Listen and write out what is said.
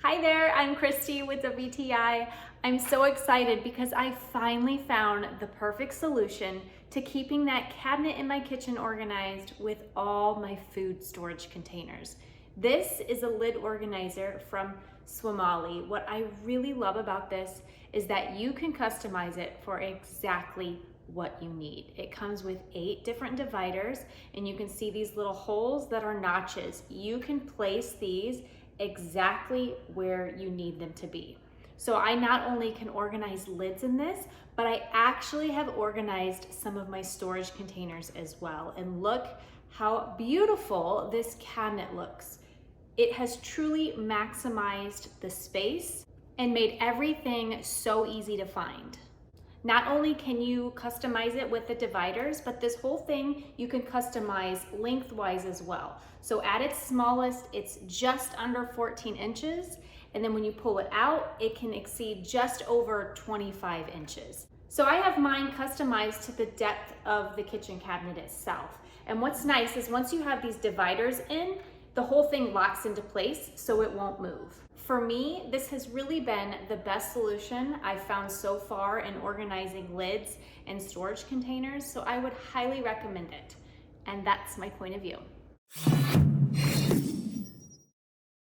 Hi there, I'm Christy with WTI. I'm so excited because I finally found the perfect solution to keeping that cabinet in my kitchen organized with all my food storage containers. This is a lid organizer from SWOMMOLY. What I really love about this is that you can customize it for exactly what you need. It comes with 8 different dividers, and you can see these little holes that are notches. You can place these exactly where you need them to be. So I not only can organize lids in this, but I actually have organized some of my storage containers as well. And look how beautiful this cabinet looks. It has truly maximized the space and made everything so easy to find. Not only can you customize it with the dividers, but this whole thing you can customize lengthwise as well. So at its smallest, it's just under 14 inches. And then when you pull it out, it can exceed just over 25 inches. So I have mine customized to the depth of the kitchen cabinet itself. And what's nice is once you have these dividers in, the whole thing locks into place so it won't move. For me, this has really been the best solution I've found so far in organizing lids and storage containers, so I would highly recommend it. And that's my point of view.